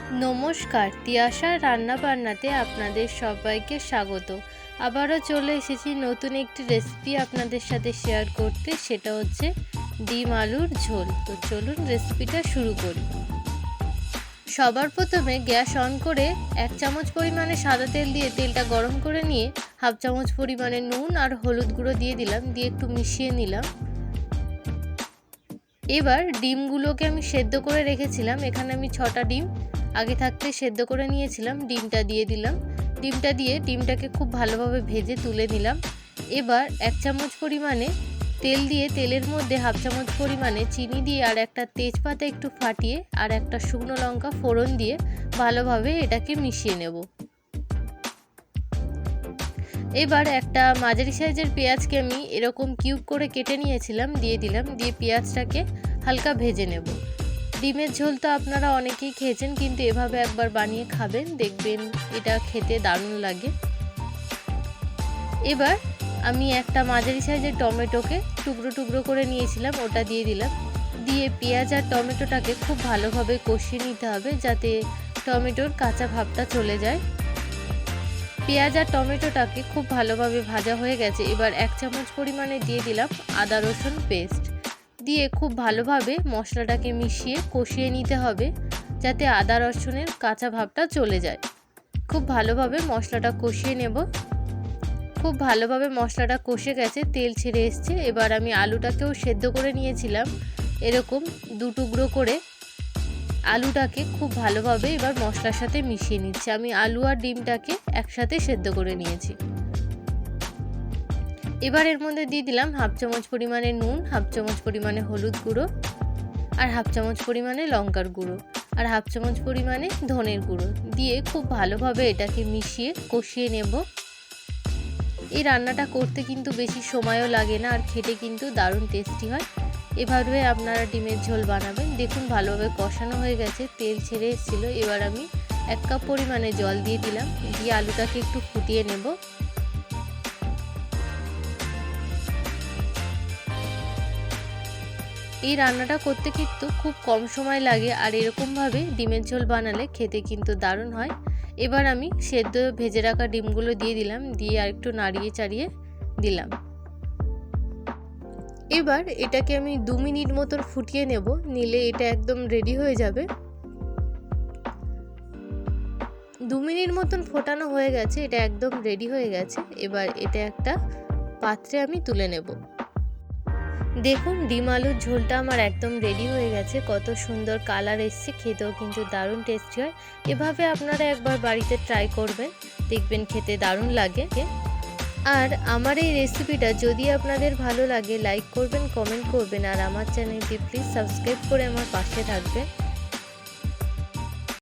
নমস্কার, তিয়াশার রান্না বান্নাতে আপনাদের সবাইকে স্বাগত। আবারও চলে এসেছি নতুন একটি রেসিপি আপনাদের সাথে শেয়ার করতে, সেটা হচ্ছে ডিম আলুর ঝোল। তো চলুন রেসিপিটা শুরু করি। সবার প্রথমে গ্যাস অন করে 1 চামচ পরিমাণে সাদা তেল দিয়ে তেলটা গরম করে নিয়ে হাফ চামচ পরিমাণে নুন আর হলুদ গুঁড়ো দিয়ে দিলাম, দিয়ে একটু মিশিয়ে নিলাম। এবার ডিমগুলোকে আমি সেদ্ধ করে রেখেছিলাম, এখানে আমি 6টা ডিম আগে থাকতে সেদ্ধ করে নিয়েছিলাম, ডিমটা দিয়ে দিলাম। ডিমটা দিয়ে ডিমটাকে খুব ভালোভাবে ভেজে তুলে নিলাম। এবার 1 চামচ পরিমাণে তেল দিয়ে তেলের মধ্যে হাফ চামচ পরিমাণে চিনি দিয়ে আর একটা তেজপাতা একটু ফাটিয়ে আর একটা শুকনো লঙ্কা ফোড়ন দিয়ে ভালোভাবে এটাকে মিশিয়ে নেব। এবার একটা মাঝারি সাইজের পেঁয়াজকে আমি এরকম কিউব করে কেটে নিয়েছিলাম, দিয়ে দিলাম। দিয়ে পেঁয়াজটাকে হালকা ভেজে নেব। ডিমের ঝোল তো আপনারা অনেকেই খেয়েছেন, কিন্তু এভাবে একবার বানিয়ে খাবেন, দেখবেন এটা খেতে দারুণ লাগে। এবার আমি একটা মাঝারি সাইজের টমেটোকে টুকরো টুকরো করে নিয়েছিলাম, ওটা দিয়ে দিলাম। দিয়ে পেঁয়াজ আর টমেটোটাকে খুব ভালোভাবে কষিয়ে নিতে হবে, যাতে টমেটোর কাঁচা ভাবটা চলে যায়। পেঁয়াজ আর টমেটোটাকে খুব ভালোভাবে ভাজা হয়ে গেছে। এবার 1 চামচ পরিমাণে দিয়ে দিলাম আদা রসুন পেস্ট, দিয়ে খুব ভালোভাবে মশলাটাকে মিশিয়ে কষিয়ে নিতে হবে, যাতে আদা রসুনের কাঁচা ভাবটা চলে যায়। খুব ভালোভাবে মশলাটা কষিয়ে নেব। খুব ভালোভাবে মশলাটা কষে গেছে, তেল ছেড়ে এসছে। এবার আমি আলুটাকেও সেদ্ধ করে নিয়েছিলাম, এরকম 2 টুকরো করে আলুটাকে খুব ভালোভাবে এবার মশলার সাথে মিশিয়ে নিচ্ছি। আমি আলু আর ডিমটাকে একসাথে সেদ্ধ করে নিয়েছি। এবার এর মধ্যে দিয়ে দিলাম হাফ চামচ পরিমাণে নুন, হাফ চামচ পরিমাণে হলুদ গুঁড়ো আর হাফ চামচ পরিমাণে লঙ্কার গুঁড়ো আর হাফ চামচ পরিমাণে ধনের গুঁড়ো দিয়ে খুব ভালোভাবে এটাকে মিশিয়ে কষিয়ে নেব। এই রান্নাটা করতে কিন্তু বেশি সময়ও লাগে না, আর খেতে কিন্তু দারুণ টেস্টি হয়। এভাবে আপনারা ডিমের ঝোল বানাবেন। দেখুন ভালোভাবে কষানো হয়ে গেছে, তেল ছেড়ে এসেছিল। এবার আমি 1 কাপ পরিমাণে জল দিয়ে দিলাম, দিয়ে আলুটাকে একটু ফুটিয়ে নেব। এই রান্নাটা করতে কিন্তু খুব কম সময় লাগে, আর এরকমভাবে ডিমের ঝোল বানালে খেতে কিন্তু দারুণ হয়। এবার আমি সেদ্ধ ভেজে রাখা ডিমগুলো দিয়ে দিলাম, দিয়ে আর একটু নাড়িয়ে চাড়িয়ে দিলাম। এবার এটাকে আমি 2 মিনিট মতন ফুটিয়ে নেব, নিলে এটা একদম রেডি হয়ে যাবে। 2 মিনিট মতন ফোটানো হয়ে গেছে, এটা একদম রেডি হয়ে গেছে। এবার এটা একটা পাত্রে আমি তুলে নেব। দেখুন ডিম আলুর ঝোলটা আমার একদম রেডি হয়ে গেছে, কত সুন্দর কালার এসছে, খেতেও কিন্তু দারুণ টেস্টি হয়। এভাবে আপনারা একবার বাড়িতে ট্রাই করবেন, দেখবেন খেতে দারুণ লাগে। আর আমার এই রেসিপিটা যদি আপনাদের ভালো লাগে লাইক করবেন, কমেন্ট করবেন, আর আমার চ্যানেলটি প্লিজ সাবস্ক্রাইব করে আমার পাশে থাকবেন।